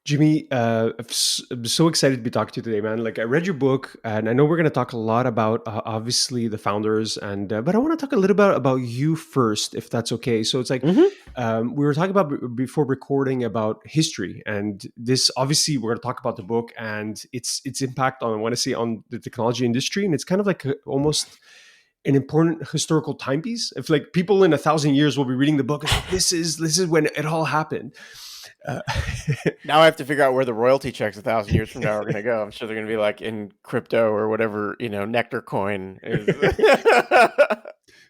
Jimmy, I'm so excited to be talking to you today, man. Like, I read your book, and I know we're going to talk a lot about obviously the founders, and but I want to talk a little bit about you first, if that's okay. So it's like Hmm. we were talking about before recording about history, and this obviously we're going to talk about the book and its impact on, I want to say, on the technology industry, and it's kind of like almost an important historical timepiece. If like people in 1,000 years will be reading the book, it's like this is when it all happened. Uh, Now I have to figure out where the royalty checks 1,000 years from now are going to go. I'm sure they're going to be like in crypto or whatever, Nectar coin is.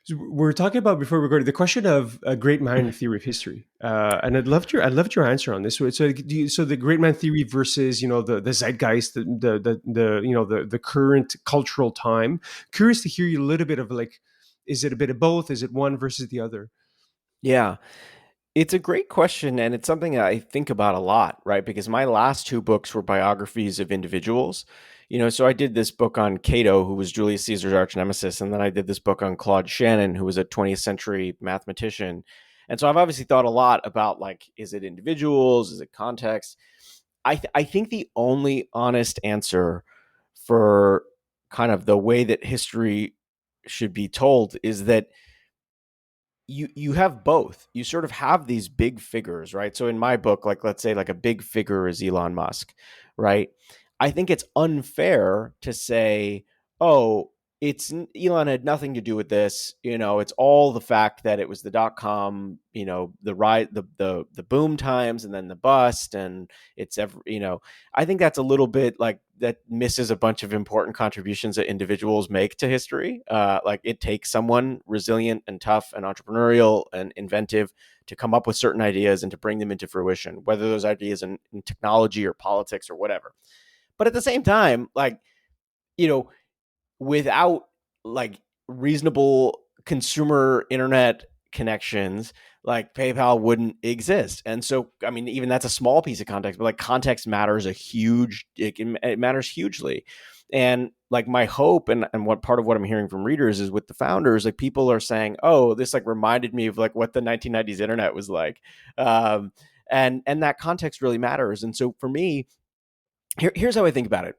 So we're talking about before we recorded the question of a great man in theory of history, and I'd loved your answer on this. So the great man theory versus the zeitgeist, the current cultural time. Curious to hear you a little bit of like, is it a bit of both? Is it one versus the other? Yeah, it's a great question. And it's something that I think about a lot, right? Because my last two books were biographies of individuals. So I did this book on Cato, who was Julius Caesar's arch nemesis. And then I did this book on Claude Shannon, who was a 20th century mathematician. And so I've obviously thought a lot about like, is it individuals? Is it context? I think the only honest answer for kind of the way that history should be told is that you have both. You sort of have these big figures, right? So in my book, like let's say like a big figure is Elon Musk, right? I think it's unfair to say, oh, Elon had nothing to do with this. It's all the fact that it was the dot com, the rise, the boom times, and then the bust, and it's I think that's a little bit like that misses a bunch of important contributions that individuals make to history. Like it takes someone resilient and tough and entrepreneurial and inventive to come up with certain ideas and to bring them into fruition, whether those ideas in technology or politics or whatever. But at the same time, like, you know, without like reasonable consumer internet connections, like PayPal wouldn't exist. And so, I mean, even that's a small piece of context, but like context matters it matters hugely. And like my hope and what part of what I'm hearing from readers is with the founders, like people are saying, oh, this like reminded me of like what the 1990s internet was like. Um, and that context really matters. And so for me, here's how I think about it.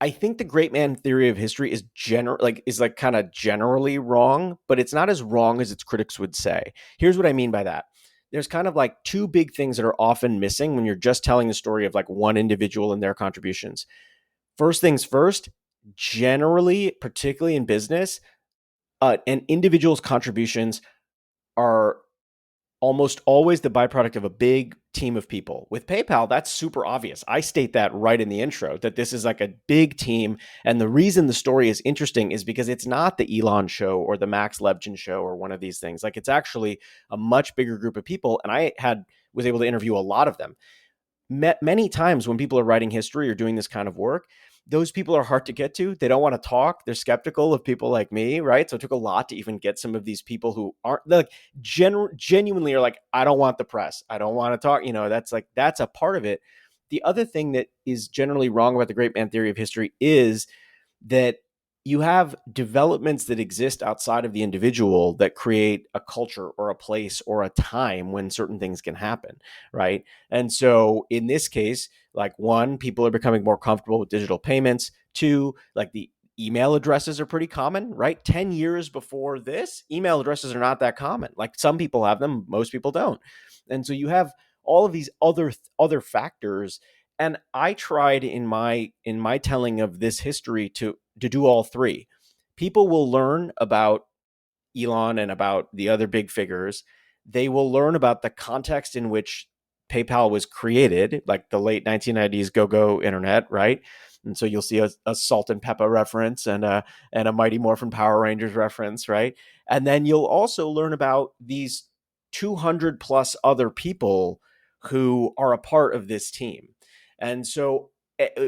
I think the great man theory of history is like kind of generally wrong, but it's not as wrong as its critics would say. Here's what I mean by that. There's kind of like two big things that are often missing when you're just telling the story of like one individual and their contributions. First things first, generally, particularly in business, an individual's contributions are almost always the byproduct of a big team of people. With PayPal, that's super obvious. I state that right in the intro that this is like a big team. And the reason the story is interesting is because it's not the Elon show or the Max Levchin show or one of these things. Like it's actually a much bigger group of people. And was able to interview a lot of them. Many times when people are writing history or doing this kind of work, those people are hard to get to. They don't want to talk. They're skeptical of people like me, right? So it took a lot to even get some of these people who aren't like genuinely are like, I don't want the press. I don't want to talk. That's a part of it. The other thing that is generally wrong about the great man theory of history is that you have developments that exist outside of the individual that create a culture or a place or a time when certain things can happen, right? And so in this case, like one, people are becoming more comfortable with digital payments. Two, like the email addresses are pretty common, right? 10 years before this, email addresses are not that common. Like some people have them, most people don't. And so you have all of these other factors. And I tried in my telling of this history to do all three. People will learn about Elon and about the other big figures. They will learn about the context in which PayPal was created, like the late 1990s go-go internet, right? And so you'll see a Salt and Pepper reference and a Mighty Morphin Power Rangers reference, right? And then you'll also learn about these 200 plus other people who are a part of this team. And so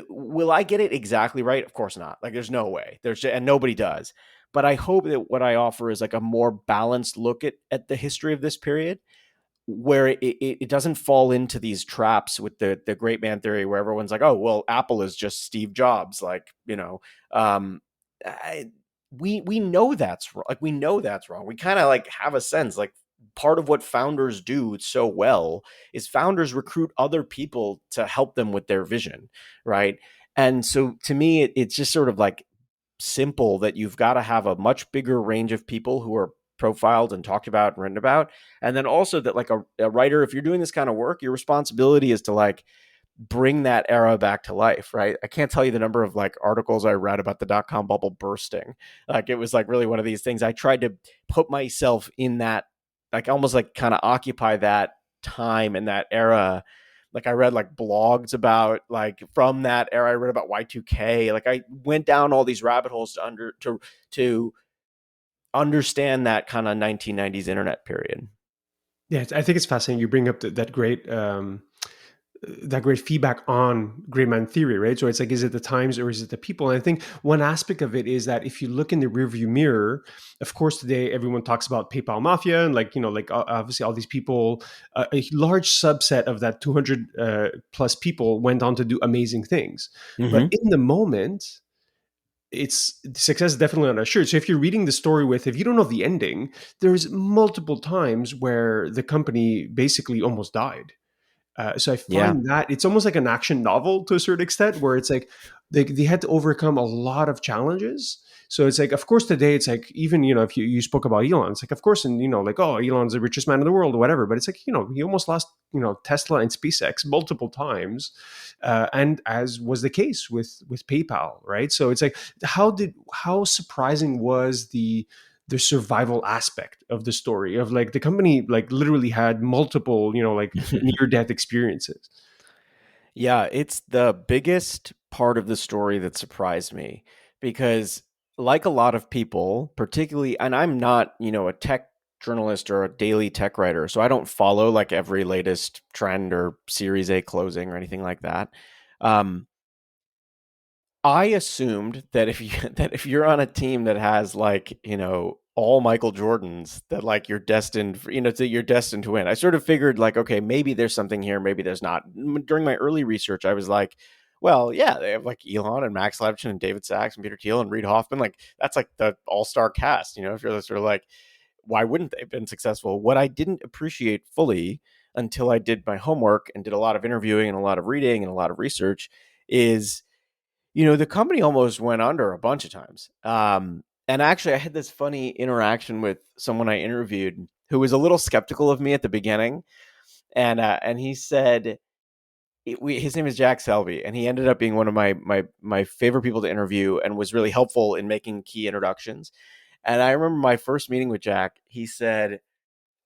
will I get it exactly right? Of course not. Like there's no way. And nobody does. But I hope that what I offer is like a more balanced look at the history of this period where it doesn't fall into these traps with the great man theory where everyone's like, oh, well, Apple is just Steve Jobs. Like, um, I, we know that's wrong. Like, we know that's wrong. We kind of like have a sense like part of what founders do so well is founders recruit other people to help them with their vision, right? And so to me, it's just sort of like simple that you've got to have a much bigger range of people who are profiled and talked about and written about. And then also that like a writer, if you're doing this kind of work, your responsibility is to like bring that era back to life, right? I can't tell you the number of like articles I read about the dot-com bubble bursting. Like it was like really one of these things. I tried to put myself in that, like almost like kind of occupy that time and that era. Like I read like blogs about like from that era. I read about Y2K. Like I went down all these rabbit holes to understand that kind of 1990s internet period. Yeah, I think it's fascinating. You bring up that great feedback on great man theory, right? So it's like, is it the times or is it the people? And I think one aspect of it is that if you look in the rearview mirror, of course, today everyone talks about PayPal mafia and like, like obviously all these people, a large subset of that 200 plus people went on to do amazing things. But Mm-hmm. in the moment, it's success is definitely not assured. So if you're reading the story if you don't know the ending, there's multiple times where the company basically almost died. So I Yeah. find that it's almost like an action novel to a certain extent, where it's like they had to overcome a lot of challenges. So it's like, of course, today it's like, even if you spoke about Elon, it's like, of course, and like, oh, Elon's the richest man in the world or whatever. But it's like, he almost lost Tesla and SpaceX multiple times, and as was the case with PayPal, right? So it's like, how surprising was the survival aspect of the story of like the company like literally had multiple like near death experiences. Yeah, it's the biggest part of the story that surprised me because, like a lot of people, particularly, and I'm not, a tech journalist or a daily tech writer, so I don't follow like every latest trend or Series A closing or anything like that. Um, I assumed that if you that if you're on a team that has like, all Michael Jordans, that like you're destined for, that you're destined to win. I sort of figured like, okay, maybe there's something here, maybe there's not. During my early research, I was like, well, yeah, they have like Elon and Max Levchin and David Sachs and Peter Thiel and Reid Hoffman. Like that's like the all-star cast, if you're sort of like, why wouldn't they have been successful? What I didn't appreciate fully until I did my homework and did a lot of interviewing and a lot of reading and a lot of research is the company almost went under a bunch of times. And actually, I had this funny interaction with someone I interviewed who was a little skeptical of me at the beginning, and he said his name is Jack Selby, and he ended up being one of my favorite people to interview, and was really helpful in making key introductions. And I remember my first meeting with Jack. He said,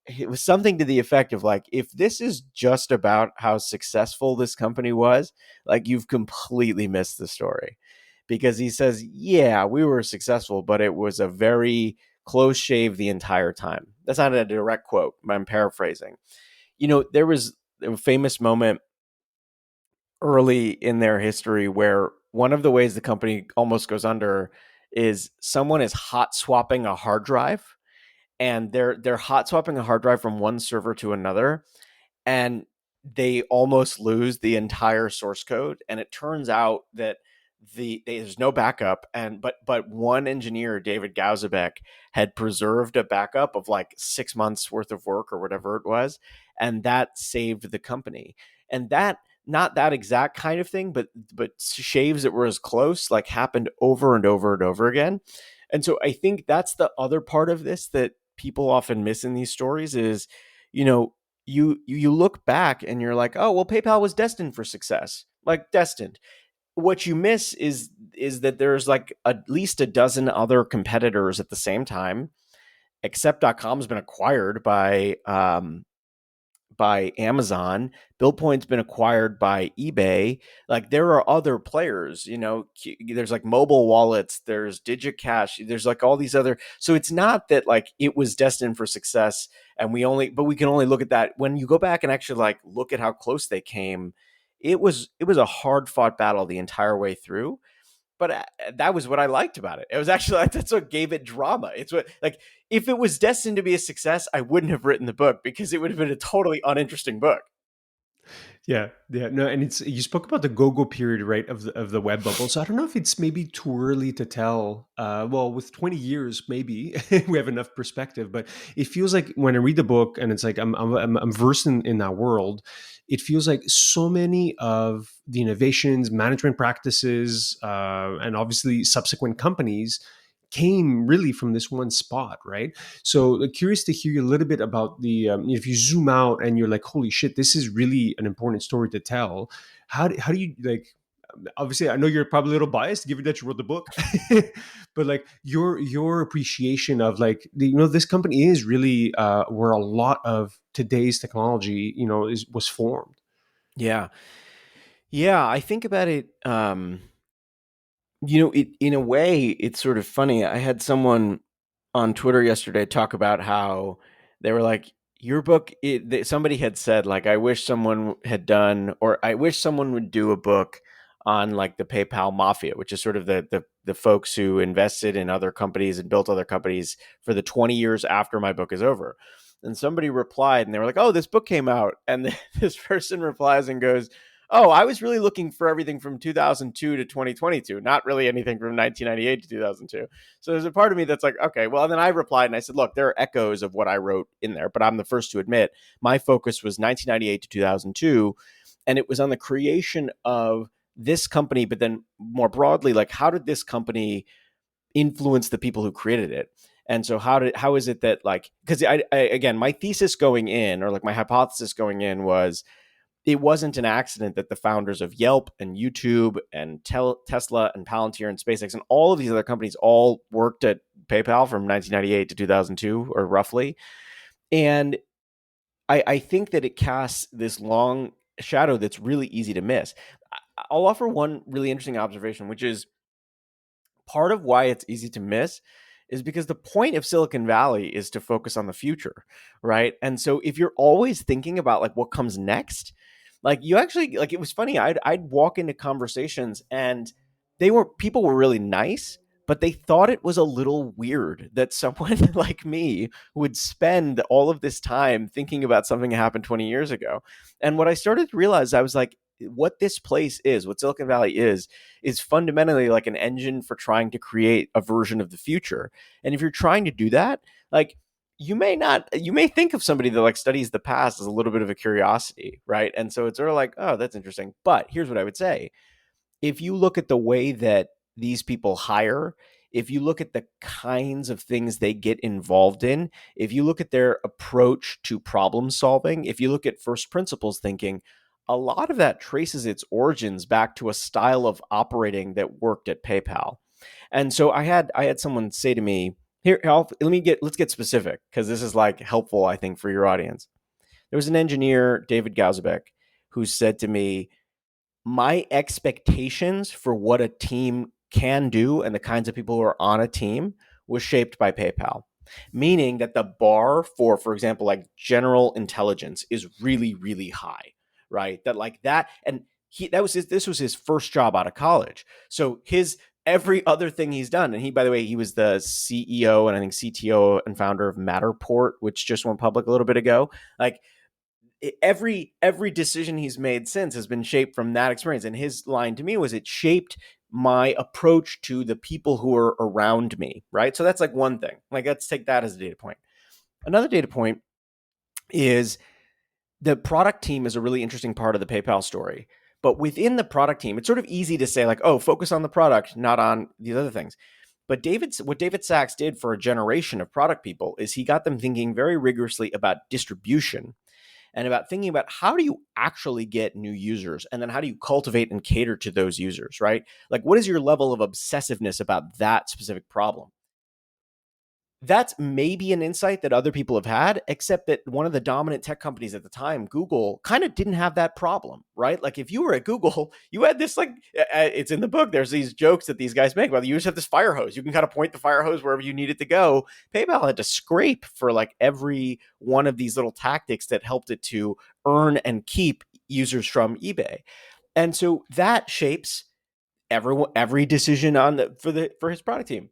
it was something to the effect of like, if this is just about how successful this company was, like you've completely missed the story. Because he says, yeah, we were successful, but it was a very close shave the entire time. That's not a direct quote, but I'm paraphrasing. There was a famous moment early in their history where one of the ways the company almost goes under is someone is hot swapping a hard drive, and they're hot swapping a hard drive from one server to another, and they almost lose the entire source code. And it turns out that there's no backup, and but one engineer, David Gauzabek, had preserved a backup of like 6 months worth of work or whatever it was, and that saved the company. And that, not that exact kind of thing, but shaves that were as close, like happened over and over and over again. And so I think that's the other part of this that people often miss in these stories is, you know, you look back and you're like, oh well, PayPal was destined for success, like destined. What you miss is that there's like at least a dozen other competitors at the same time. Accept.com's been acquired by Amazon. BillPoint's been acquired by eBay. Like there are other players, there's like mobile wallets, there's DigiCash, there's like all these other. So it's not that like it was destined for success and but we can only look at that. When you go back and actually like look at how close they came, it was a hard fought battle the entire way through. But that was what I liked about it. It was actually like, that's what gave it drama. It's what, like, if it was destined to be a success, I wouldn't have written the book because it would have been a totally uninteresting book. Yeah, no, and it's you spoke about the go-go period, right, of the web bubble. So I don't know if it's maybe too early to tell. Well, with 20 years, maybe we have enough perspective, but it feels like when I read the book and it's like I'm versed in that world, it feels like so many of the innovations, management practices, and obviously subsequent companies came really from this one spot, right? So curious to hear you a little bit about the if you zoom out and you're like, holy shit, this is really an important story to tell. How do you like? Obviously, I know you're probably a little biased, given that you wrote the book, but like your appreciation of like this company is really where a lot of today's technology is was formed. Yeah. Yeah, I think about it. It in a way, it's sort of funny. I had someone on Twitter yesterday talk about how they were like, "Your book." Somebody had said, like, "I wish someone had done, or I wish someone would do a book on like the PayPal mafia, which is sort of the folks who invested in other companies and built other companies for the 20 years after my book is over." And somebody replied, and they were like, "Oh, this book came out," and this person replies and goes, "Oh, I was really looking for everything from 2002 to 2022, not really anything from 1998 to 2002." So there's a part of me that's like, okay, well, and then I replied and I said, look, there are echoes of what I wrote in there, but I'm the first to admit my focus was 1998 to 2002. And it was on the creation of this company, but then more broadly, like, how did this company influence the people who created it? And so how is it that, like, because I again, my thesis going in, or like my hypothesis going in, was it wasn't an accident that the founders of Yelp and YouTube and Tesla and Palantir and SpaceX and all of these other companies all worked at PayPal from 1998 to 2002, or roughly. And I think that it casts this long shadow that's really easy to miss. I'll offer one really interesting observation, which is part of why it's easy to miss is because the point of Silicon Valley is to focus on the future, right? And so if you're always thinking about like what comes next, like you actually, like, it was funny, I'd walk into conversations and people were really nice, but they thought it was a little weird that someone like me would spend all of this time thinking about something that happened 20 years ago. And what I started to realize, I was like, what this place is, what Silicon Valley is fundamentally like an engine for trying to create a version of the future. And if you're trying to do that, like, you may think of somebody that like studies the past as a little bit of a curiosity, right? And so it's sort of like, oh, that's interesting. But here's what I would say: if you look at the way that these people hire, if you look at the kinds of things they get involved in, if you look at their approach to problem solving, if you look at first principles thinking, a lot of that traces its origins back to a style of operating that worked at PayPal. And so I had someone say to me, here, let's get specific, because this is like helpful, I think, for your audience. There was an engineer, David Gauzabek, who said to me, my expectations for what a team can do and the kinds of people who are on a team was shaped by PayPal. Meaning that the bar for example, like general intelligence is really, really high, right? That like that, and this was his first job out of college. So his every other thing he's done, and he, by the way, he was the CEO and I think CTO and founder of Matterport, which just went public a little bit ago. Like, every decision he's made since has been shaped from that experience. And his line to me was, it shaped my approach to the people who are around me, right? So that's like one thing. Like, let's take that as a data point. Another data point is the product team is a really interesting part of the PayPal story. But within the product team, it's sort of easy to say like, oh, focus on the product, not on these other things. But what David Sachs did for a generation of product people is he got them thinking very rigorously about distribution and about thinking about how do you actually get new users, and then how do you cultivate and cater to those users, right? Like, what is your level of obsessiveness about that specific problem? That's maybe an insight that other people have had, except that one of the dominant tech companies at the time, Google, kind of didn't have that problem, right? Like, if you were at Google, you had this, like, it's in the book, there's these jokes that these guys make, well, you just have this fire hose. You can kind of point the fire hose wherever you need it to go. PayPal had to scrape for like every one of these little tactics that helped it to earn and keep users from eBay. And so that shapes every decision for his product team.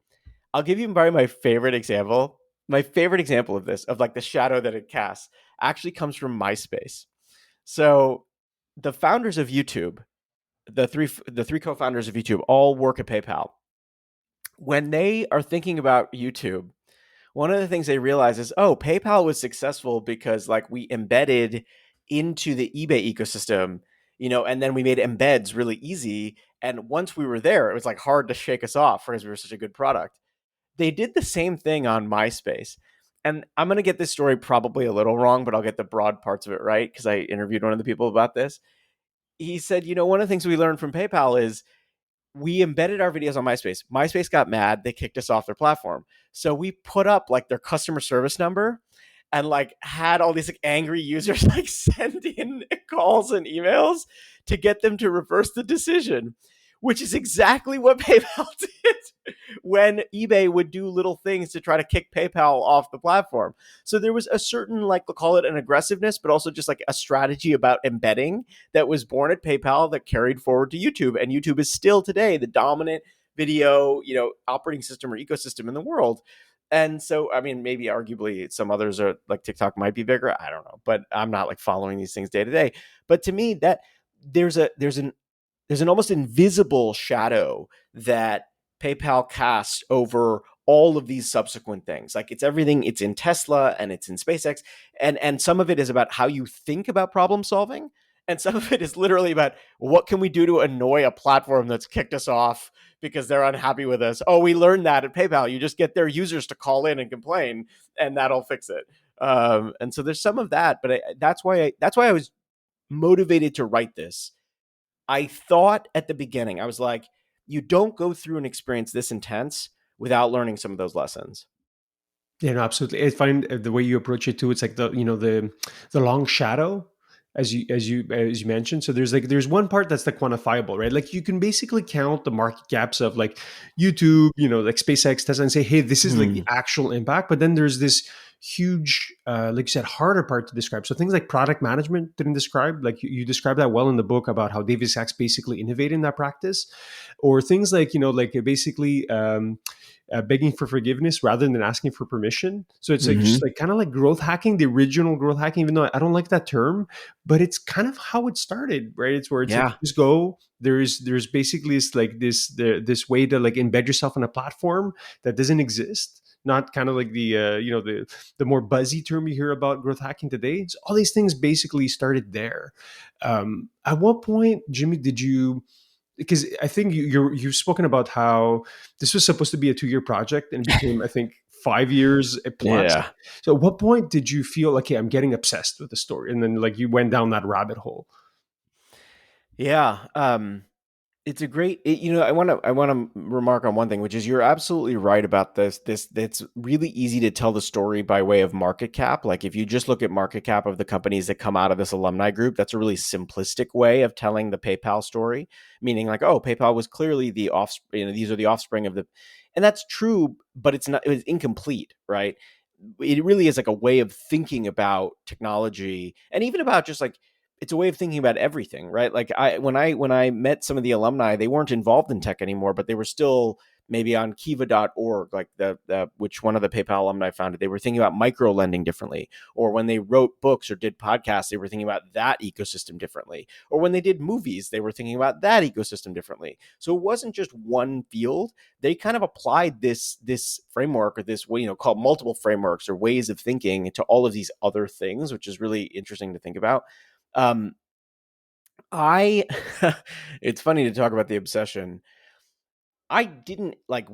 I'll give you probably my favorite example. My favorite example of this, of like the shadow that it casts, actually comes from MySpace. So the founders of YouTube, the three co-founders of YouTube, all work at PayPal. When they are thinking about YouTube, one of the things they realize is, oh, PayPal was successful because like we embedded into the eBay ecosystem, and then we made embeds really easy. And once we were there, it was like hard to shake us off because we were such a good product. They did the same thing on MySpace. And I'm going to get this story probably a little wrong, but I'll get the broad parts of it right because I interviewed one of the people about this. He said, one of the things we learned from PayPal is we embedded our videos on MySpace. MySpace got mad. They kicked us off their platform. So we put up like their customer service number and like had all these like angry users like send in calls and emails to get them to reverse the decision, which is exactly what PayPal did when eBay would do little things to try to kick PayPal off the platform. So there was a certain, like, we'll call it an aggressiveness, but also just like a strategy about embedding that was born at PayPal that carried forward to YouTube. And YouTube is still today the dominant video, operating system or ecosystem in the world. And so, I mean, maybe arguably some others are like TikTok might be bigger. I don't know, but I'm not like following these things day to day. But to me, that there's an almost invisible shadow that PayPal casts over all of these subsequent things. Like it's everything, it's in Tesla and it's in SpaceX. And some of it is about how you think about problem solving. And some of it is literally about what can we do to annoy a platform that's kicked us off because they're unhappy with us. Oh, we learned that at PayPal. You just get their users to call in and complain, and that'll fix it. And so there's some of that, but that's why I was motivated to write this. I thought at the beginning, I was like, you don't go through an experience this intense without learning some of those lessons. Yeah, no, absolutely. I find the way you approach it too. It's like the long shadow, as you mentioned. So there's one part that's the quantifiable, right? Like you can basically count the market caps of like YouTube, like SpaceX, Tesla, and say, hey, this is like the actual impact. But then there's this huge, like you said, harder part to describe. So things like product management didn't describe, like you describe that well in the book about how David Sachs basically innovated in that practice, or things like like basically. Begging for forgiveness rather than asking for permission. So it's like just like kind of like growth hacking, the original growth hacking, even though I don't like that term, but it's kind of how it started, right? It's where it's like just go. There's basically this way to like embed yourself in a platform that doesn't exist. Not kind of like the more buzzy term you hear about growth hacking today. So all these things basically started there. At what point, Jimmy, did you? Because I think you've spoken about how this was supposed to be a 2-year project and it became, I think, 5 years plus. Yeah. So at what point did you feel, okay, I'm getting obsessed with the story? And then like you went down that rabbit hole. Yeah. It's a great, I want to remark on one thing, which is you're absolutely right about this. It's really easy to tell the story by way of market cap. Like if you just look at market cap of the companies that come out of this alumni group, that's a really simplistic way of telling the PayPal story, meaning like, oh, PayPal was clearly the offspring, these are the offspring of the, and that's true, but it was incomplete, right? It really is like a way of thinking about technology and even about just like, it's a way of thinking about everything, right? Like when I met some of the alumni, they weren't involved in tech anymore, but they were still maybe on kiva.org, like the which one of the PayPal alumni founded. They were thinking about micro lending differently. Or when they wrote books or did podcasts, they were thinking about that ecosystem differently. Or when they did movies, they were thinking about that ecosystem differently. So it wasn't just one field. They kind of applied this framework or this way, called multiple frameworks or ways of thinking to all of these other things, which is really interesting to think about. Um, I, it's funny to talk about the obsession. I didn't like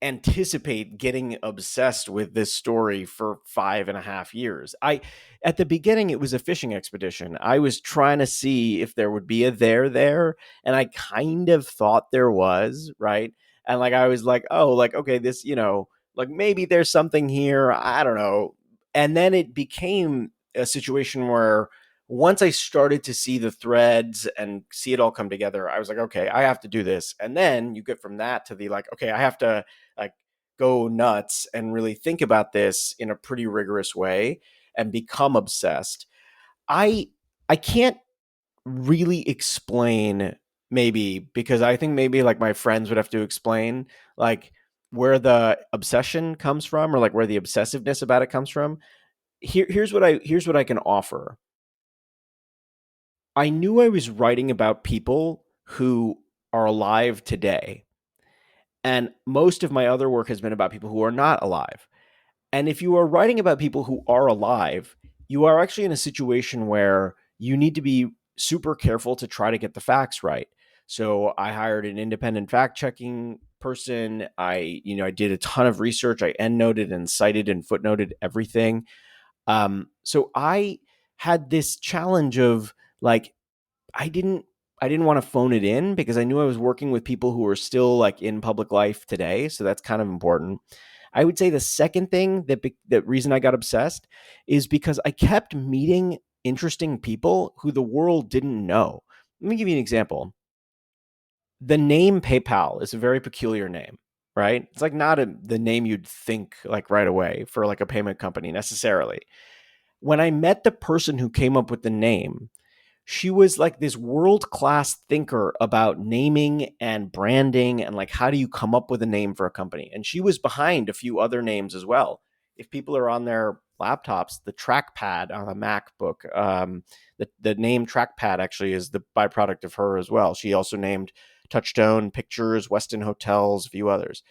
anticipate getting obsessed with this story for 5.5 years. At the beginning, it was a fishing expedition. I was trying to see if there would be a there, and I kind of thought there was, right? And like, I was like, oh, like, okay, this, like maybe there's something here. I don't know. And then it became a situation where once I started to see the threads and see it all come together, I was like, okay, I have to do this. And then you get from that to the like, okay, I have to like go nuts and really think about this in a pretty rigorous way and become obsessed. I I can't really explain, maybe because I think maybe like my friends would have to explain like where the obsession comes from or like where the obsessiveness about it comes from. Here's what I can offer. I knew I was writing about people who are alive today. And most of my other work has been about people who are not alive. And if you are writing about people who are alive, you are actually in a situation where you need to be super careful to try to get the facts right. So I hired an independent fact checking person. I did a ton of research. I endnoted and cited and footnoted everything. So I had this challenge of like I didn't I didn't want to phone it in because I knew I was working with people who are still like in public life today, so that's kind of important. I would say the second thing that reason I got obsessed is because I kept meeting interesting people who the world didn't know. Let me give you an example. The name PayPal is a very peculiar name, right? It's like not the name you'd think like right away for like a payment company necessarily. When I met the person who came up with the name, she was like this world class thinker about naming and branding and like how do you come up with a name for a company. And she was behind a few other names as well. If people are on their laptops, the trackpad on a MacBook, the name trackpad actually is the byproduct of her as well. She also named Touchstone Pictures, Westin Hotels, a few others.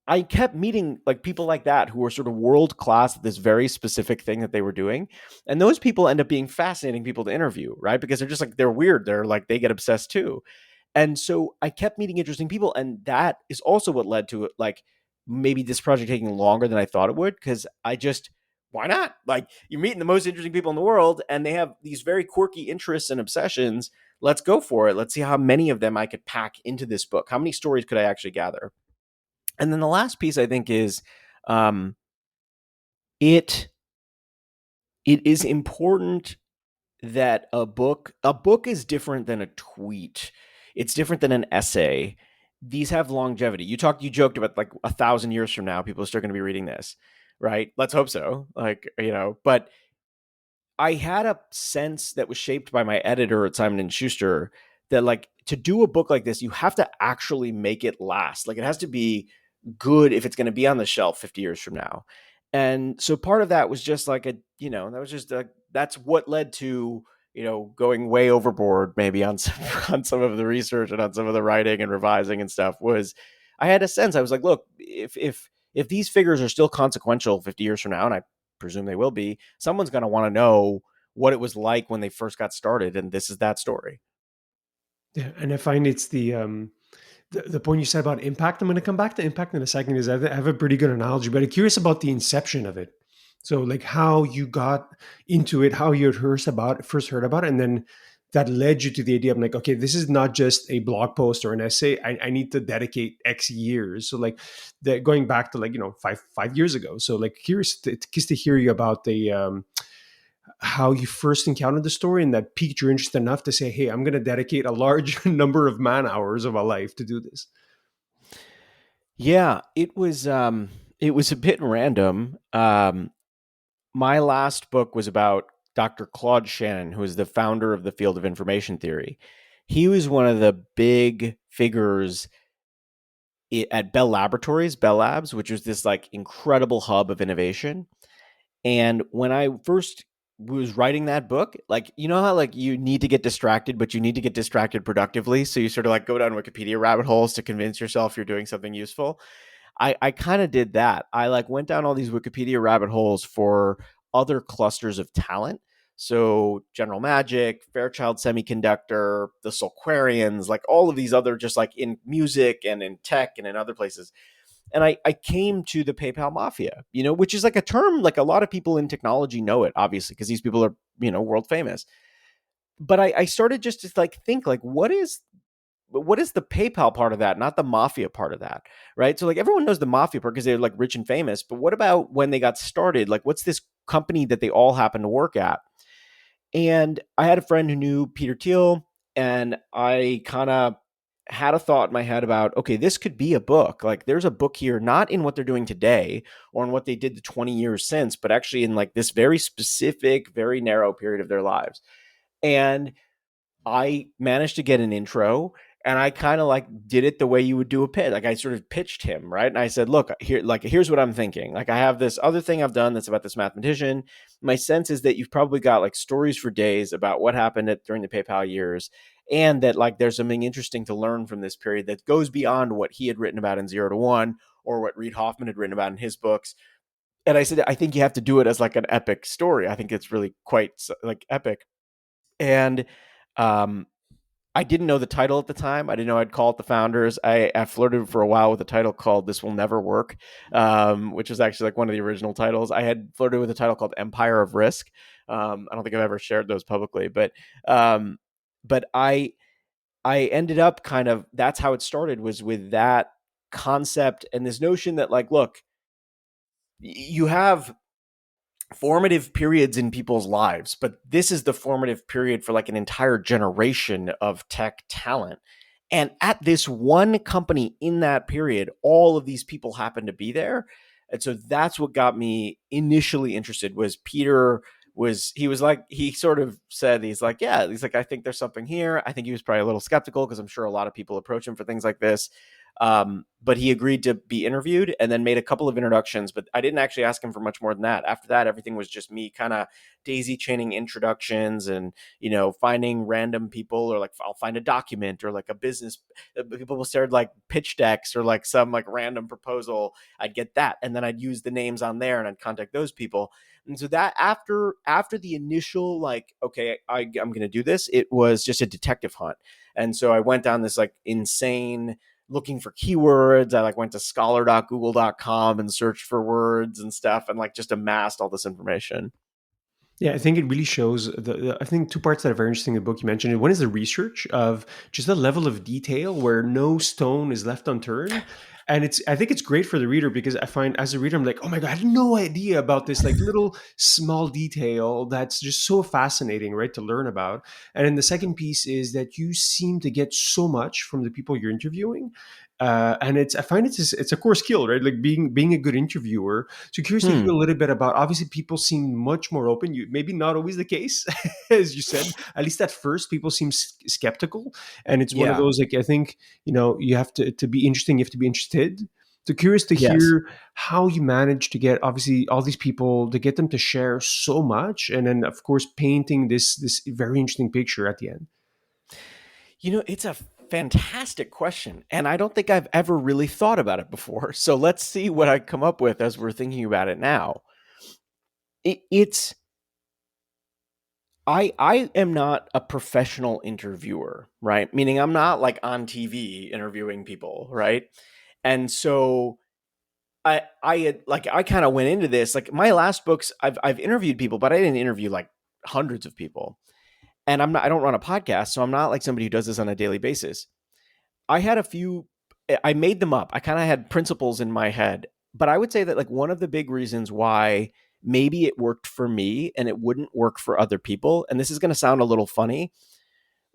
I kept meeting like people like that who were sort of world class at this very specific thing that they were doing. And those people end up being fascinating people to interview, right? Because they're just like, they're weird. They're like, they get obsessed too. And so I kept meeting interesting people. And that is also what led to like maybe this project taking longer than I thought it would. Cause I just, why not? Like you're meeting the most interesting people in the world and they have these very quirky interests and obsessions. Let's go for it. Let's see how many of them I could pack into this book. How many stories could I actually gather? And then the last piece I think is um, it it is important that a book is different than a tweet. It's different than an essay. These have longevity. You joked about like 1,000 years from now, people are still going to be reading this, right? Let's hope so. But I had a sense that was shaped by my editor at Simon and Schuster that like to do a book like this, you have to actually make it last. Like it has to be good if it's going to be on the shelf 50 years from now. And so part of that was just like that's what led to, going way overboard maybe on some, on some of the research and on some of the writing and revising and stuff was I had a sense I was like, look, if these figures are still consequential 50 years from now, and I presume they will be, someone's going to want to know what it was like when they first got started. And this is that story. Yeah, and I find it's the point you said about impact. I'm going to come back to impact in a second. Is I have a pretty good analogy, but I'm curious about the inception of it. So, like how you got into it, how you had first heard about it, and then that led you to the idea of like, okay, this is not just a blog post or an essay. I need to dedicate X years. So, like, going back to like 5 years ago. So, like, curious to hear you about the how you first encountered the story and that piqued your interest enough to say, hey, I'm going to dedicate a large number of man hours of my life to do this. Yeah, it was a bit random. My last book was about Dr. Claude Shannon, who is the founder of the field of information theory. He was one of the big figures at Bell Laboratories, Bell Labs, which was this like incredible hub of innovation. And when I first was writing that book, like, you know how like you need to get distracted, but you need to get distracted productively. So you sort of like go down Wikipedia rabbit holes to convince yourself you're doing something useful. I kind of did that. I like went down all these Wikipedia rabbit holes for other clusters of talent. So General Magic, Fairchild Semiconductor, the Solquarians, like all of these other just like in music and in tech and in other places. And I came to the PayPal mafia, which is like a term like a lot of people in technology know it, obviously, because these people are, world famous. But I started just to like think like what is the PayPal part of that, not the mafia part of that, right? So like everyone knows the mafia part because they're like rich and famous, but what about when they got started? Like what's this company that they all happen to work at? And I had a friend who knew Peter Thiel, and I kind of had a thought in my head about, okay, this could be a book. Like there's a book here, not in what they're doing today or in what they did the 20 years since, but actually in like this very specific, very narrow period of their lives. And I managed to get an intro, And I kind of like did it the way you would do a pitch. Like I sort of pitched him, right? And I said, look, here's what I'm thinking. Like I have this other thing I've done that's about this mathematician. My sense is that you've probably got like stories for days about what happened during the PayPal years, and that like there's something interesting to learn from this period that goes beyond what he had written about in Zero to One or what Reid Hoffman had written about in his books. And I said, I think you have to do it as like an epic story. I think it's really quite like epic. And um, I didn't know the title at the time. I didn't know I'd call it The Founders. I flirted for a while with a title called This Will Never Work, which was actually like one of the original titles. I had flirted with a title called Empire of Risk. I don't think I've ever shared those publicly, um, but I ended up kind of, that's how it started, was with that concept and this notion that like, look, you have formative periods in people's lives, but this is the formative period for like an entire generation of tech talent. And at this one company in that period, all of these people happen to be there. And so that's what got me initially interested. Was Peter was he was like, he sort of said, he's like, yeah, he's like, I think there's something here. I think he was probably a little skeptical because I'm sure a lot of people approach him for things like this. But he agreed to be interviewed and then made a couple of introductions, but I didn't actually ask him for much more than that. After that, everything was just me kind of daisy chaining introductions and, finding random people, or like I'll find a document or like a business, people shared like pitch decks or like some like random proposal. I'd get that. And then I'd use the names on there and I'd contact those people. And so that after the initial like, okay, I'm going to do this, it was just a detective hunt. And so I went down this like insane looking for keywords. I like went to scholar.google.com and searched for words and stuff and like just amassed all this information. Yeah, I think it really shows I think two parts that are very interesting in the book you mentioned. One is the research of just the level of detail where no stone is left unturned. And I think it's great for the reader because I find as a reader, I'm like, oh my God, I had no idea about this like little small detail that's just so fascinating, right, to learn about. And then the second piece is that you seem to get so much from the people you're interviewing. And I find it's a core skill, right? Like being a good interviewer. So curious to hear a little bit about. Obviously, people seem much more open. You maybe not always the case, as you said. At least at first, people seem skeptical, and it's one of Yeah. those like I think you have to be interesting. You have to be interested. So curious to Yes. hear how you manage to get obviously all these people to get them to share so much, and then of course painting this very interesting picture at the end. It's a fantastic question. And I don't think I've ever really thought about it before. So let's see what I come up with as we're thinking about it now. It's I am not a professional interviewer, right? Meaning I'm not like on TV interviewing people, right? And so I had like I kind of went into this like my last books I've interviewed people, but I didn't interview like hundreds of people. And I don't run a podcast, so I'm not like somebody who does this on a daily basis. I had a few, I made them up. I kind of had principles in my head, but I would say that like one of the big reasons why maybe it worked for me and it wouldn't work for other people, and this is going to sound a little funny.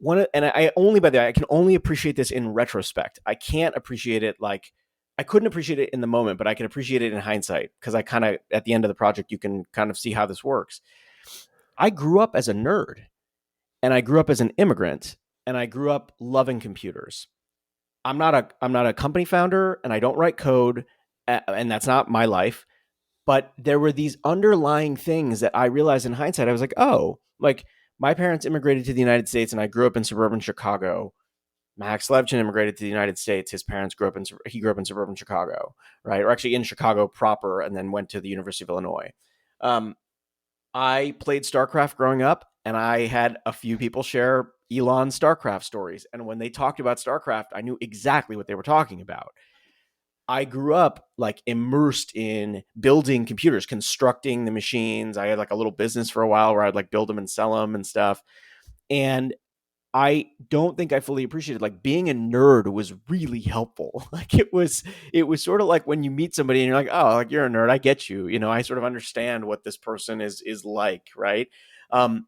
And I only, by the way, I can only appreciate this in retrospect. I can't appreciate it like, I couldn't appreciate it in the moment, but I can appreciate it in hindsight because I kind of, at the end of the project, you can kind of see how this works. I grew up as a nerd and I grew up as an immigrant and I grew up loving computers. I'm not a company founder and I don't write code and that's not my life, but there were these underlying things that I realized in hindsight. I was like, "Oh, like my parents immigrated to the United States and I grew up in suburban Chicago. Max Levchin immigrated to the United States. His parents he grew up in suburban Chicago, right? Or actually in Chicago proper and then went to the University of Illinois. Um, I played StarCraft growing up, and I had a few people share Elon's StarCraft stories. And when they talked about StarCraft, I knew exactly what they were talking about. I grew up like immersed in building computers, constructing the machines. I had like a little business for a while where I'd like build them and sell them and stuff. And I don't think I fully appreciated like being a nerd was really helpful. Like it was sort of like when you meet somebody and you're like, oh, like you're a nerd. I get you. I sort of understand what this person is like, right? Um,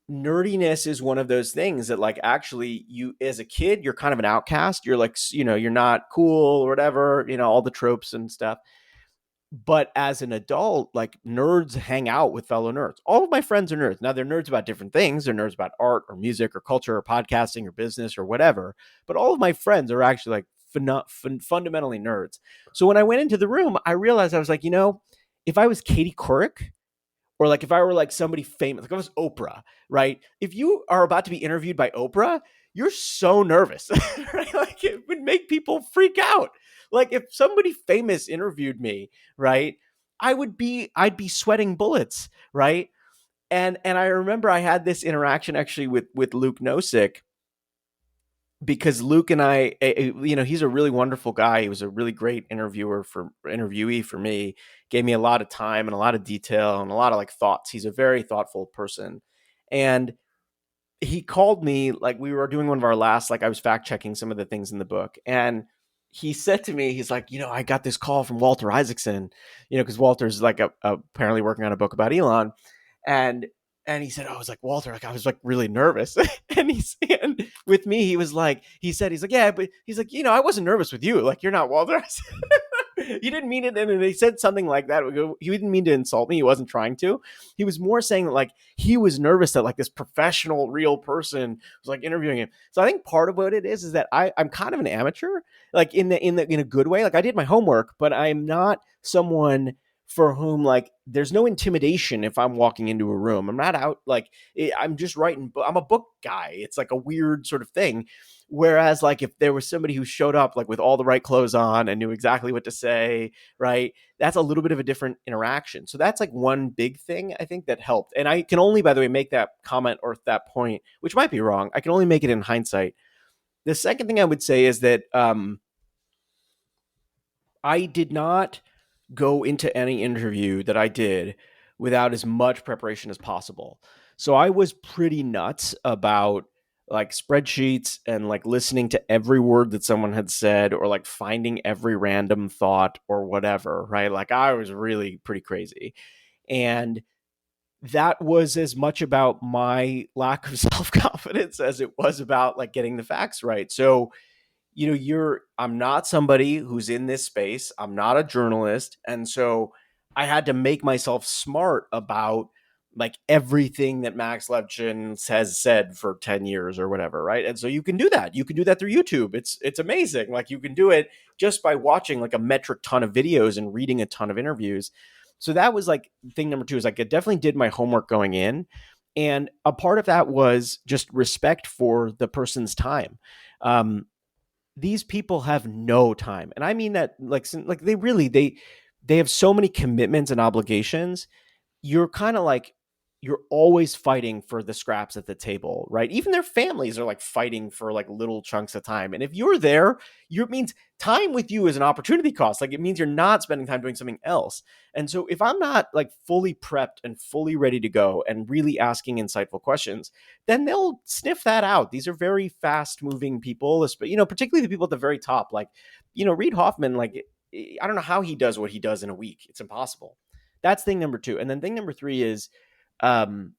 Nerdiness is one of those things that like actually you as a kid, you're kind of an outcast. You're like, you're not cool or whatever, all the tropes and stuff. But as an adult, like nerds hang out with fellow nerds. All of my friends are nerds. Now they're nerds about different things. They're nerds about art or music or culture or podcasting or business or whatever. But all of my friends are actually like fundamentally nerds. So when I went into the room, I realized I was like, if I was Katie Couric, or like if I were like somebody famous, like I was Oprah, right? If you are about to be interviewed by Oprah, you're so nervous, right? Like it would make people freak out. Like if somebody famous interviewed me, right? I'd be sweating bullets, right? And I remember I had this interaction actually with Luke Nosek, because Luke and he's a really wonderful guy. He was a really great interviewee for me. Gave me a lot of time and a lot of detail and a lot of like thoughts. He's a very thoughtful person. And he called me, like we were doing one of our last, like I was fact checking some of the things in the book. And he said to me, he's like, I got this call from Walter Isaacson, because Walter's like apparently working on a book about Elon. And he said, I was like, Walter, like I was like really nervous. And with me, he's like, yeah, but he's like, I wasn't nervous with you. Like, you're not Walter. He didn't mean it. And he said something like that. He didn't mean to insult me. He wasn't trying to. He was more saying that like he was nervous that like this professional, real person was like interviewing him. So I think part of what it is that I'm kind of an amateur, like in a good way. Like I did my homework, but I'm not someone for whom like there's no intimidation if I'm walking into a room. I'm not out like I'm just writing. I'm a book guy. It's like a weird sort of thing. Whereas like if there was somebody who showed up like with all the right clothes on and knew exactly what to say, right? That's a little bit of a different interaction. So that's like one big thing I think that helped. And I can only, by the way, make that comment or that point, which might be wrong. I can only make it in hindsight. The second thing I would say is that I did not go into any interview that I did without as much preparation as possible. So I was pretty nuts about like spreadsheets and like listening to every word that someone had said, or like finding every random thought or whatever, right? Like I was really pretty crazy. And that was as much about my lack of self-confidence as it was about like getting the facts right. So I'm not somebody who's in this space. I'm not a journalist. And so I had to make myself smart about like everything that Max Levchin has said for 10 years or whatever. Right. And so you can do that. You can do that through YouTube. It's amazing. Like you can do it just by watching like a metric ton of videos and reading a ton of interviews. So that was like thing number two, is like I definitely did my homework going in. And a part of that was just respect for the person's time. These people have no time, and I mean that like they have so many commitments and obligations. You're kind of like you're always fighting for the scraps at the table, right? Even their families are like fighting for like little chunks of time. And if you're there, it means time with you is an opportunity cost. Like it means you're not spending time doing something else. And so if I'm not like fully prepped and fully ready to go and really asking insightful questions, then they'll sniff that out. These are very fast moving people, particularly the people at the very top. Like, Reid Hoffman, like, I don't know how he does what he does in a week. It's impossible. That's thing number two. And then thing number three is, one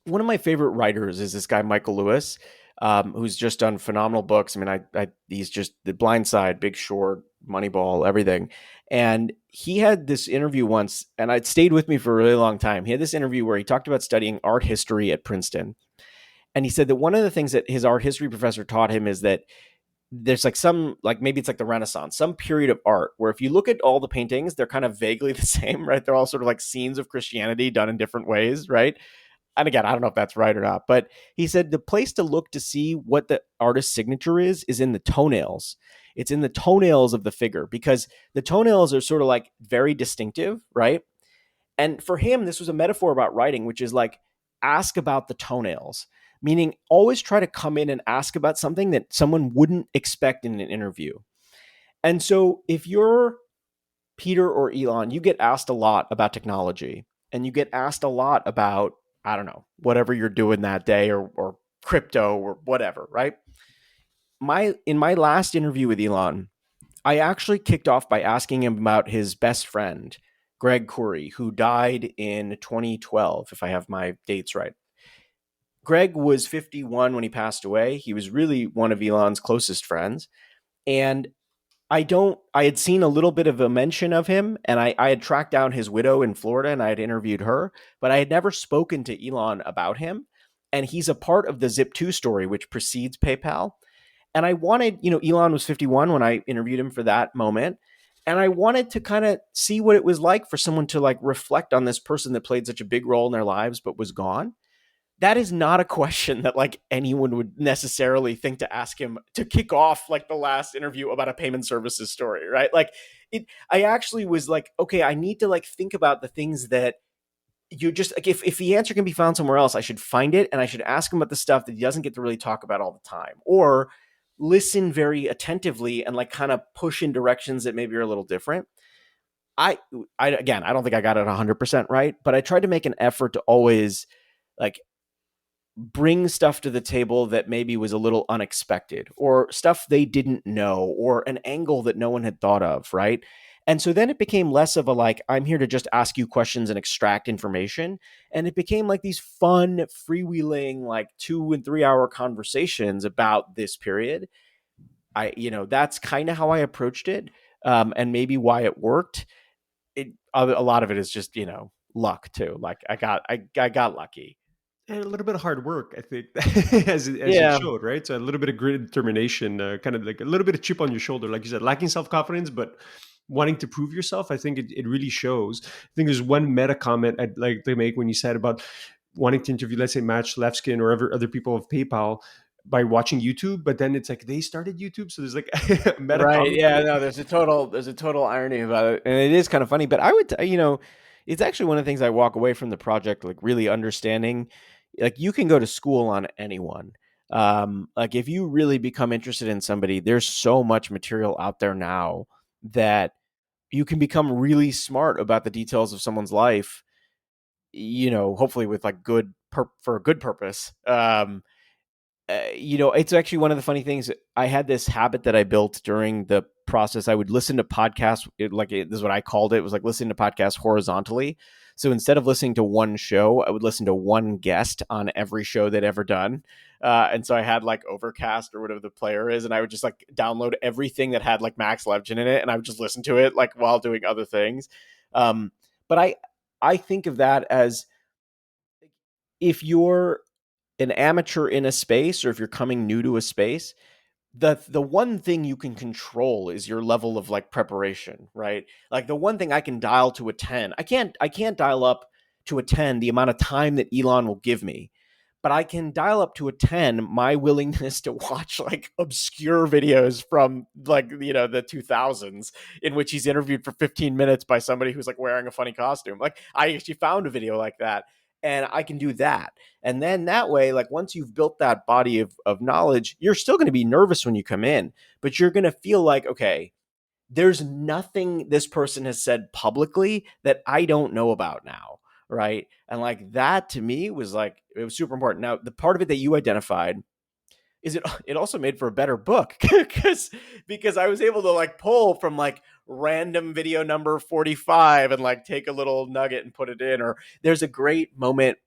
of my favorite writers is this guy, Michael Lewis, who's just done phenomenal books. I mean, he's just The Blind Side, Big Short, Moneyball, everything. And he had this interview once, and it stayed with me for a really long time. He had this interview where he talked about studying art history at Princeton. And he said that one of the things that his art history professor taught him is that there's like some, like maybe it's like the Renaissance, some period of art where if you look at all the paintings, they're kind of vaguely the same, right? They're all sort of like scenes of Christianity done in different ways, right? And again, I don't know if that's right or not, but he said the place to look to see what the artist's signature is in the toenails. It's in the toenails of the figure, because the toenails are sort of like very distinctive, right? And for him, this was a metaphor about writing, which is like ask about the toenails, meaning always try to come in and ask about something that someone wouldn't expect in an interview. And so if you're Peter or Elon, you get asked a lot about technology, and you get asked a lot about, I don't know, whatever you're doing that day, or crypto or whatever, right? In my last interview with Elon, I actually kicked off by asking him about his best friend, Greg Coury, who died in 2012, if I have my dates right. Greg was 51 when he passed away. He was really one of Elon's closest friends. And I had seen a little bit of a mention of him, and I had tracked down his widow in Florida and I had interviewed her, but I had never spoken to Elon about him. And he's a part of the Zip2 story, which precedes PayPal. And I wanted, Elon was 51 when I interviewed him for that moment. And I wanted to kind of see what it was like for someone to like reflect on this person that played such a big role in their lives but was gone. That is not a question that like anyone would necessarily think to ask him to kick off like the last interview about a payment services story, right? Like I actually was like, okay, I need to like think about the things that you just like, if the answer can be found somewhere else, I should find it and I should ask him about the stuff that he doesn't get to really talk about all the time, or listen very attentively and like kind of push in directions that maybe are a little different. I, I again, I don't think I got it 100% right, but I tried to make an effort to always like bring stuff to the table that maybe was a little unexpected or stuff they didn't know or an angle that no one had thought of, right? And so then it became less of a like, I'm here to just ask you questions and extract information. And it became like these fun, freewheeling, like 2 and 3 hour conversations about this period. That's kind of how I approached it. And maybe why it worked. A lot of it is just, luck too. Like I got lucky. And a little bit of hard work, I think, as it Yeah. showed, right? So a little bit of grit and determination, kind of like a little bit of chip on your shoulder, like you said, lacking self confidence, but wanting to prove yourself. I think it really shows. I think there's one meta comment I'd like to make when you said about wanting to interview, let's say, Matt Levskin or other people of PayPal by watching YouTube, but then it's like they started YouTube, so there's like a meta Right. comment Yeah. there. No, there's a total irony about it, and it is kind of funny. But I would, it's actually one of the things I walk away from the project like really understanding. Like you can go to school on anyone. Like if you really become interested in somebody, there's so much material out there now that you can become really smart about the details of someone's life. Hopefully with like for a good purpose. It's actually one of the funny things. I had this habit that I built during the process. I would listen to podcasts. This is what I called it. It was like listening to podcasts horizontally. So instead of listening to one show, I would listen to one guest on every show they'd ever done. And so I had like Overcast or whatever the player is, and I would just like download everything that had like Max Levchin in it, and I would just listen to it like while doing other things. But I think of that as if you're an amateur in a space or if you're coming new to a space, the one thing you can control is your level of like preparation, right? Like the one thing I can dial to a 10. I can't dial up to a 10 the amount of time that Elon will give me, but I can dial up to a 10 my willingness to watch like obscure videos from like the 2000s in which he's interviewed for 15 minutes by somebody who's like wearing a funny costume. Like I actually found a video like that, and I can do that. And then that way, like once you've built that body of knowledge, you're still going to be nervous when you come in, but you're going to feel like, okay, there's nothing this person has said publicly that I don't know about now. Right. And like that to me was like, it was super important. Now, the part of it that you identified is it also made for a better book because I was able to like pull from like random video number 45 and like take a little nugget and put it in. Or there's a great moment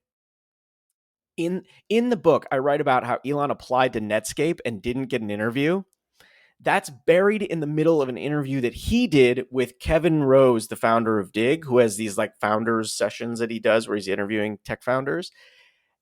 in the book. I write about how Elon applied to Netscape and didn't get an interview. That's buried in the middle of an interview that he did with Kevin Rose, the founder of Dig, who has these like founders sessions that he does where he's interviewing tech founders.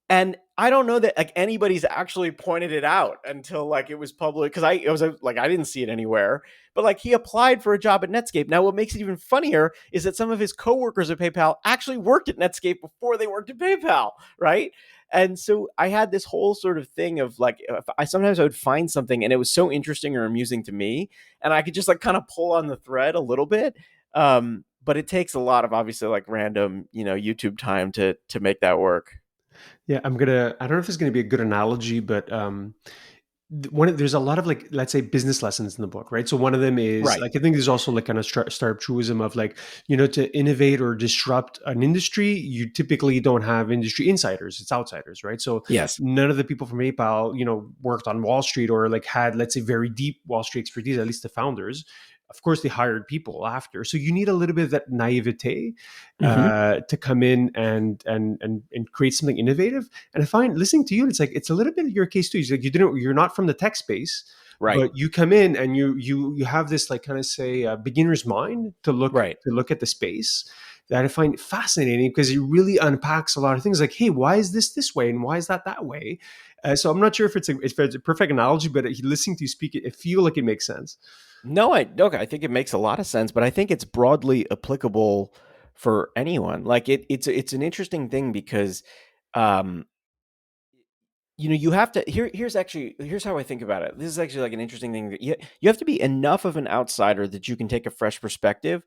And I don't know that like anybody's actually pointed it out until like it was public, because I was like I didn't see it anywhere. But like he applied for a job at Netscape. Now what makes it even funnier is that some of his coworkers at PayPal actually worked at Netscape before they worked at PayPal, right? And so I had this whole sort of thing of like I would find something and it was so interesting or amusing to me, and I could just like kind of pull on the thread a little bit. But it takes a lot of obviously like random YouTube time to make that work. Yeah, I don't know if it's gonna be a good analogy, but there's a lot of like, let's say, business lessons in the book, right? So one of them is Right. like, I think there's also like kind of startup truism of like, to innovate or disrupt an industry, you typically don't have industry insiders, it's outsiders, right? So Yes. none of the people from PayPal, worked on Wall Street or like had, let's say, very deep Wall Street expertise, at least the founders. Of course, they hired people after. So you need a little bit of that naivete Hmm. to come in and create something innovative. And I find listening to you, it's like it's a little bit of your case too. It's like you're not from the tech space, Right. but you come in and you have this like kind of say beginner's mind Right. to look at the space that I find fascinating because it really unpacks a lot of things like, hey, why is this way and why is that way? So I'm not sure if it's a perfect analogy, but listening to you speak, I feel like it makes sense. No, I think it makes a lot of sense, but I think it's broadly applicable for anyone. Like it's an interesting thing because um you have to here's how I think about it. This is actually like an interesting thing that you have to be enough of an outsider that you can take a fresh perspective,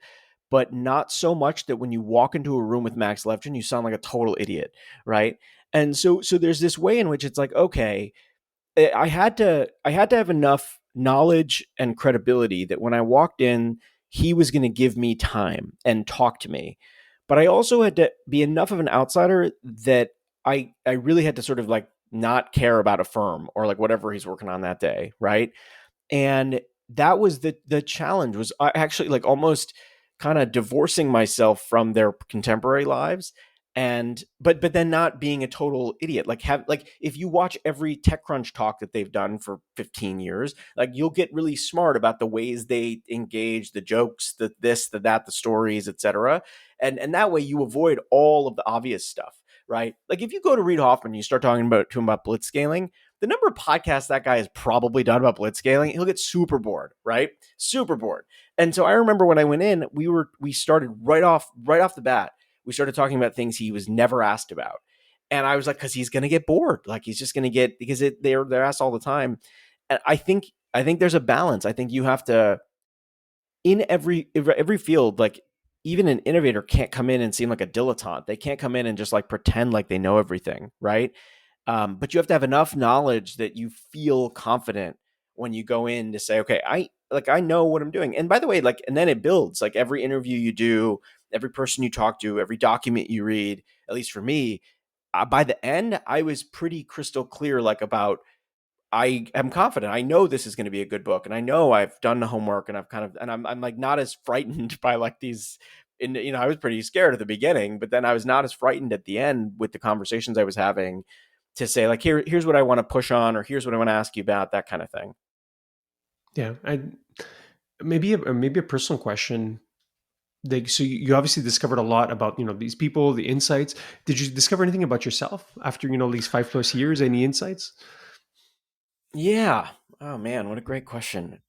but not so much that when you walk into a room with Max Levchin, you sound like a total idiot, right? And so there's this way in which it's like, okay, I had to have enough knowledge and credibility that when I walked in, he was going to give me time and talk to me. But I also had to be enough of an outsider that I really had to sort of like not care about a firm or like whatever he's working on that day, right? And that was the challenge was I actually like almost kind of divorcing myself from their contemporary lives, and but then not being a total idiot. Like have like if you watch every TechCrunch talk that they've done for 15 years, like you'll get really smart about the ways they engage, the jokes, the this, the that, the stories, etc. And that way you avoid all of the obvious stuff, right? Like if you go to Reid Hoffman and you start talking about to him about blitzscaling, the number of podcasts that guy has probably done about blitzscaling, he'll get super bored, right? Super bored. And so I remember when I went in, we started right off the bat. We started talking about things he was never asked about. And I was like, because he's gonna get bored. Like he's just gonna get because they're asked all the time. And I think there's a balance. I think you have to in every field, like even an innovator can't come in and seem like a dilettante. They can't come in and just like pretend like they know everything, right? But you have to have enough knowledge that you feel confident when you go in to say, okay, I know what I'm doing. And by the way, like, and then it builds. Like every interview you do, every person you talk to, every document you read. At least for me, by the end, I was pretty crystal clear, like about I am confident. I know this is going to be a good book, and I know I've done the homework, and I've kind of, and I'm like not as frightened by like these. And I was pretty scared at the beginning, but then I was not as frightened at the end with the conversations I was having to say like here's what I want to push on, or here's what I want to ask you about, that kind of thing. Yeah, maybe a personal question. Like, so you obviously discovered a lot about these people, the insights. Did you discover anything about yourself after these 5+ years? Any insights? Yeah. Oh man, what a great question.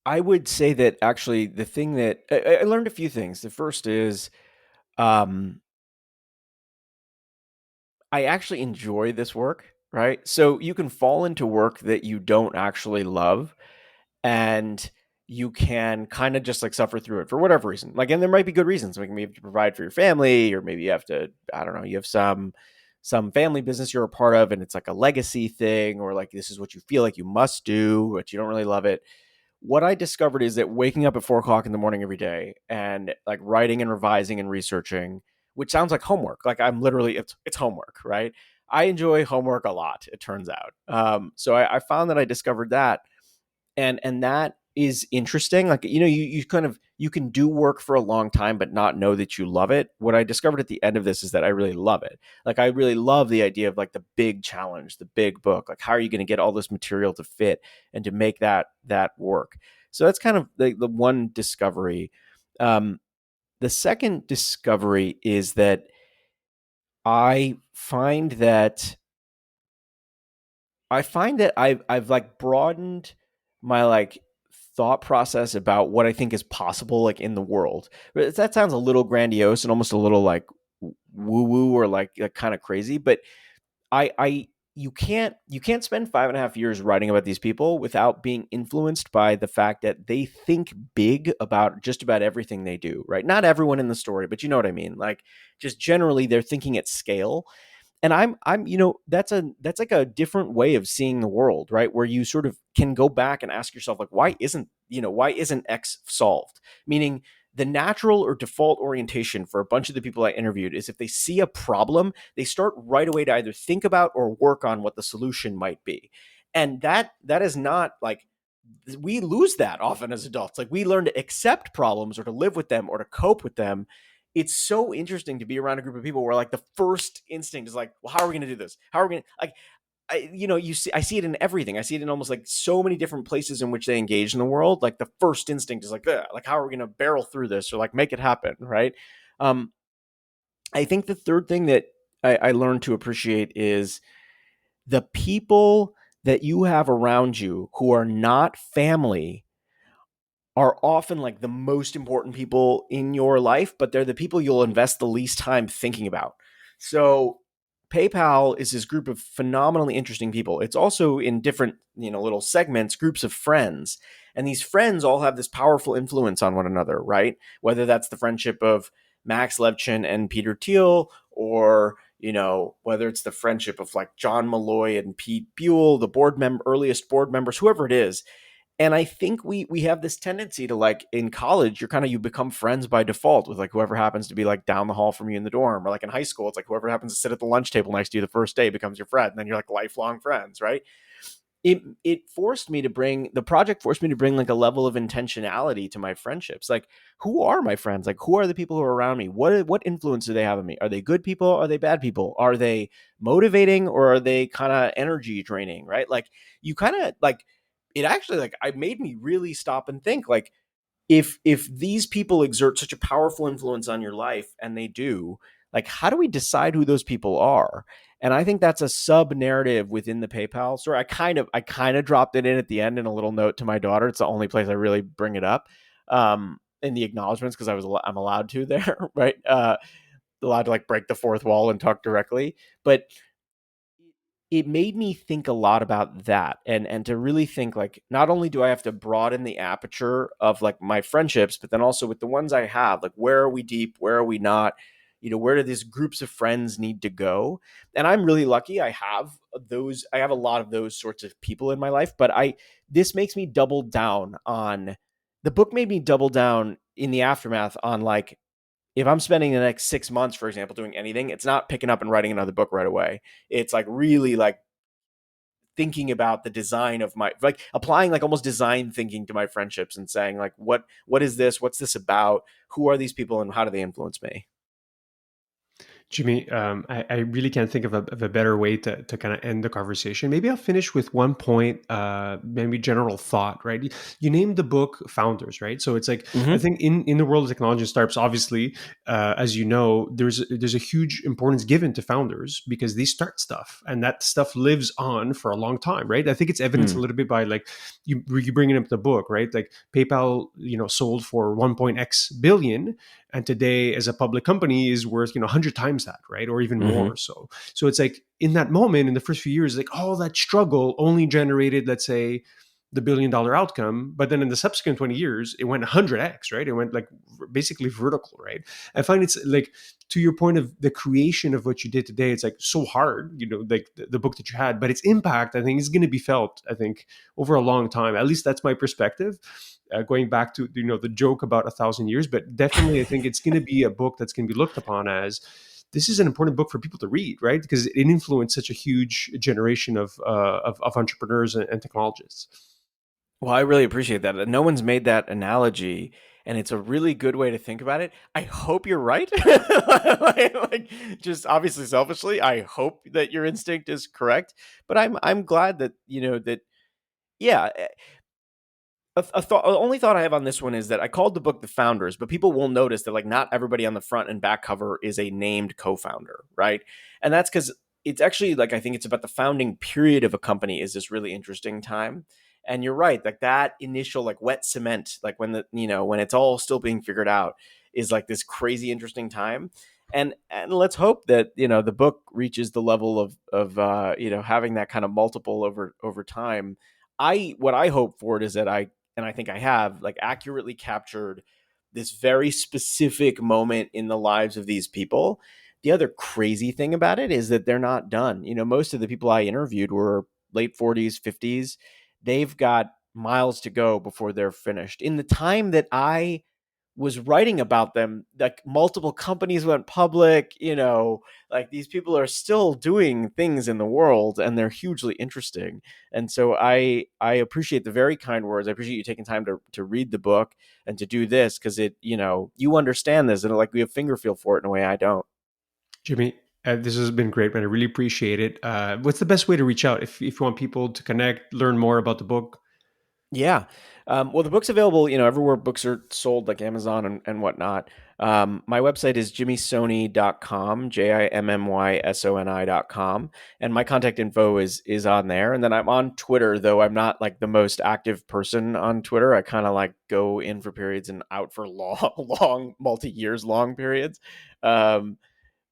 I would say that actually the thing that I learned a few things. The first is um, I actually enjoy this work, right? So you can fall into work that you don't actually love, and you can kind of just like suffer through it for whatever reason. Like, and there might be good reasons. Like, maybe you have to provide for your family, or maybe you have to, I don't know, you have some family business you're a part of, and it's like a legacy thing, or like this is what you feel like you must do, but you don't really love it. What I discovered is that waking up at 4 o'clock in the morning every day and like writing and revising and researching, which sounds like homework. Like I'm literally, it's homework, right? I enjoy homework a lot, it turns out. So I found that I discovered that, and that is interesting. Like you kind of you can do work for a long time but not know that you love it. What I discovered at the end of this is that I really love it. Like I really love the idea of like the big challenge, the big book. Like how are you going to get all this material to fit and to make that work? So that's kind of the one discovery. The second discovery is that I find that I've like broadened my like thought process about what I think is possible like in the world. That sounds a little grandiose and almost a little like woo woo or like kind of crazy, but I you can't spend 5.5 years writing about these people without being influenced by the fact that they think big about just about everything they do, right? Not everyone in the story, but you know what I mean. Like just generally they're thinking at scale, and I'm that's like a different way of seeing the world, right? Where you sort of can go back and ask yourself like why isn't X solved? Meaning the natural or default orientation for a bunch of the people I interviewed is if they see a problem, they start right away to either think about or work on what the solution might be. And that is not like we lose that often as adults. Like we learn to accept problems or to live with them or to cope with them it's so interesting to be around a group of people where like the first instinct is like, well, how are we going to do this? How are we going to like, I see it in everything. I see it in almost like so many different places in which they engage in the world. Like the first instinct is like, ugh, like how are we going to barrel through this or like make it happen, right? Um, I think the third thing that I learned to appreciate is the people that you have around you who are not family are often like the most important people in your life, but they're the people you'll invest the least time thinking about. So PayPal is this group of phenomenally interesting people. It's also in different, little segments, groups of friends. And these friends all have this powerful influence on one another, right? Whether that's the friendship of Max Levchin and Peter Thiel, or whether it's the friendship of like John Malloy and Pete Buell, the earliest board members, whoever it is. And I think we have this tendency to like in college, you become friends by default with like whoever happens to be like down the hall from you in the dorm, or like in high school, it's like whoever happens to sit at the lunch table next to you the first day becomes your friend, and then you're like lifelong friends, right? The project forced me to bring like a level of intentionality to my friendships. Like, who are my friends? Like, who are the people who are around me? What influence do they have on me? Are they good people? Are they bad people? Are they motivating, or are they kind of energy draining? Right? Like, you kind of like it actually like I made me really stop and think like if these people exert such a powerful influence on your life, and they do, like how do we decide who those people are? And I think that's a sub narrative within the PayPal story. I kind of dropped it in at the end in a little note to my daughter. It's the only place I really bring it up, in the acknowledgments, because I'm allowed to there, right? Allowed to like break the fourth wall and talk directly. But it made me think a lot about that, and to really think like, not only do I have to broaden the aperture of like my friendships, but then also with the ones I have, like where are we deep, where are we not, where do these groups of friends need to go? And I'm really lucky. I have a lot of those sorts of people in my life, but this makes me double down on the book made me double down in the aftermath on like, if I'm spending the next 6 months, for example, doing anything, it's not picking up and writing another book right away. It's like really like thinking about the design of my, like applying like almost design thinking to my friendships, and saying like, what is this? What's this about? Who are these people, and how do they influence me? Jimmy, I really can't think of a better way to kind of end the conversation. Maybe I'll finish with one point, maybe general thought, right? You named the book Founders, right? So it's like, I Mm-hmm. think in the world of technology and startups, obviously, as you know, there's a huge importance given to founders because they start stuff and that stuff lives on for a long time, right? I think it's evidenced a little bit by like you bringing up the book, right? Like PayPal, sold for 1.x billion, and today as a public company is worth 100 times that, right, or even Mm-hmm. more. So it's like in that moment, in the first few years, like all that struggle only generated, let's say, the $1 billion outcome, but then in the subsequent 20 years it went 100x, right? It went like basically vertical, right? I find it's like, to your point of the creation of what you did today, it's like so hard, like the book that you had, but its impact, I think, is going to be felt, I think, over a long time. At least that's my perspective, going back to the joke about 1,000 years. But definitely I think it's going to be a book that's going to be looked upon as, this is an important book for people to read, right? Because it influenced such a huge generation of entrepreneurs and technologists. Well, I really appreciate that. No one's made that analogy, and it's a really good way to think about it. I hope you're right. Like, just obviously selfishly, I hope that your instinct is correct. But I'm glad that that. Yeah, the only thought I have on this one is that I called the book The Founders, but people will notice that like not everybody on the front and back cover is a named co-founder, right? And that's because it's actually like, I think it's about the founding period of a company is this really interesting time. And you're right, like that initial like wet cement, like when when it's all still being figured out, is like this crazy interesting time. And let's hope that the book reaches the level of having that kind of multiple over time. What I hope for it is that I think I have like accurately captured this very specific moment in the lives of these people. The other crazy thing about it is that they're not done. Most of the people I interviewed were late 40s, 50s. They've got miles to go before they're finished. In the time that I was writing about them, like multiple companies went public, like these people are still doing things in the world and they're hugely interesting. And so I appreciate the very kind words. I appreciate you taking time to read the book and to do this, because you understand this and like we have finger feel for it in a way I don't. Jimmy, this has been great, man. I really appreciate it. What's the best way to reach out if you want people to connect, learn more about the book? Yeah. Well, the book's available, everywhere books are sold, like Amazon and whatnot. My website is jimmysoni.com, jimmysoni.com. And my contact info is on there. And then I'm on Twitter, though I'm not like the most active person on Twitter. I kind of like go in for periods and out for long, multi-years long periods. Um,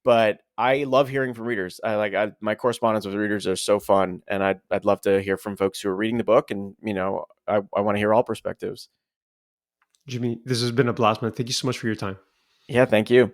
but I love hearing from readers. My correspondence with readers are so fun, and I'd love to hear from folks who are reading the book, and I want to hear all perspectives. Jimmy, this has been a blast, man. Thank you so much for your time. Yeah, thank you.